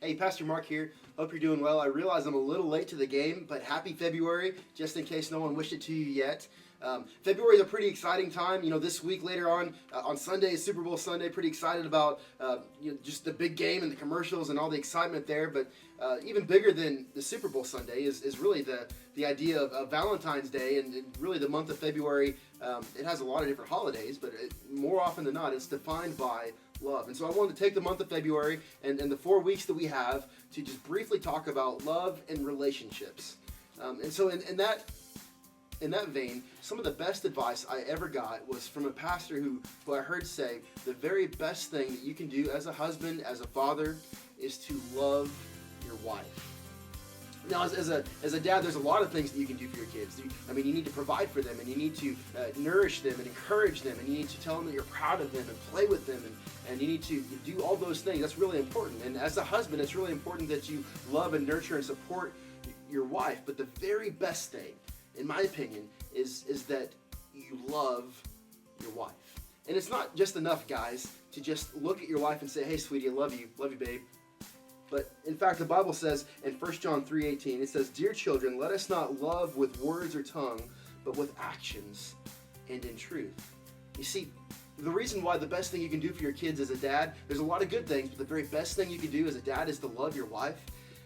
Hey, Pastor Mark here. Hope you're doing well. I realize I'm a little late to the game, but happy February, just in case no one wished it to you yet. February is a pretty exciting time. You know, this week later on Sunday is Super Bowl Sunday. Pretty excited about just the big game and the commercials and all the excitement there. But even bigger than the Super Bowl Sunday is really the idea of Valentine's Day and really the month of February. It has a lot of different holidays, but more often than not, it's defined by love. And so I wanted to take the month of February and the 4 weeks that we have to just briefly talk about love and relationships. And so in that vein, some of the best advice I ever got was from a pastor who I heard say the very best thing that you can do as a husband, as a father, is to love your wife. Now, as a dad, there's a lot of things that you can do for your kids. You need to provide for them, and you need to nourish them and encourage them, and you need to tell them that you're proud of them and play with them, and you need to do all those things. That's really important. And as a husband, it's really important that you love and nurture and support your wife. But the very best thing, in my opinion, is that you love your wife. And it's not just enough, guys, to just look at your wife and say, "Hey, sweetie, I love you, babe." But in fact, the Bible says in 1 John 3:18, it says, "Dear children, let us not love with words or tongue, but with actions and in truth." You see, the reason why the best thing you can do for your kids as a dad, there's a lot of good things, but the very best thing you can do as a dad is to love your wife,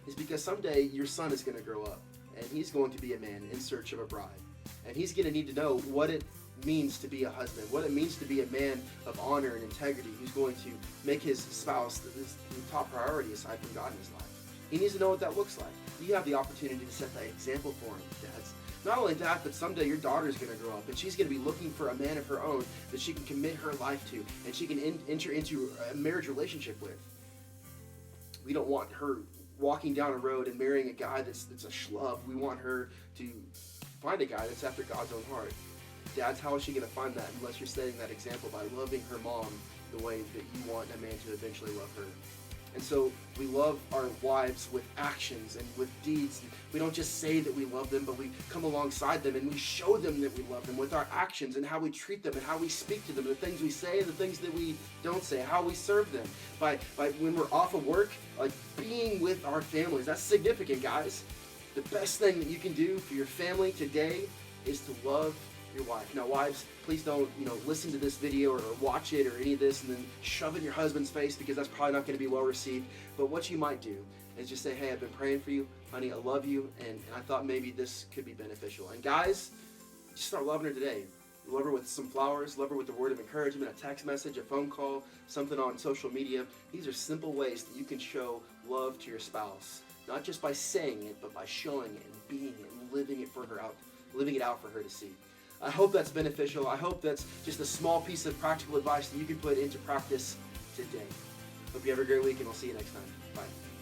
is because someday your son is going to grow up, and he's going to be a man in search of a bride. And he's going to need to know what it means to be a husband, what it means to be a man of honor and integrity who's going to make his spouse the top priority aside from God in his life. He needs to know what that looks like. You have the opportunity to set that example for him, dads. Not only that, but someday your daughter's going to grow up and she's going to be looking for a man of her own that she can commit her life to and she can enter into a marriage relationship with. We don't want her walking down a road and marrying a guy that's a schlub. We want her to find a guy that's after God's own heart. Dads, how is she going to find that unless you're setting that example by loving her mom the way that you want a man to eventually love her? And so we love our wives with actions and with deeds. We don't just say that we love them, but we come alongside them and we show them that we love them with our actions and how we treat them and how we speak to them, the things we say and the things that we don't say, how we serve them. By when we're off of work, like being with our families. That's significant, guys. The best thing that you can do for your family today is to love your wife. Now, wives, please don't, listen to this video or watch it or any of this and then shove it in your husband's face, because that's probably not going to be well received. But what you might do is just say, "Hey, I've been praying for you, honey. I love you, and I thought maybe this could be beneficial." And guys, just start loving her today. Love her with some flowers, love her with a word of encouragement, a text message, a phone call, something on social media. These are simple ways that you can show love to your spouse, not just by saying it, but by showing it and being it and living it out for her to see. I hope that's beneficial. I hope that's just a small piece of practical advice that you can put into practice today. Hope you have a great week, and I'll see you next time. Bye.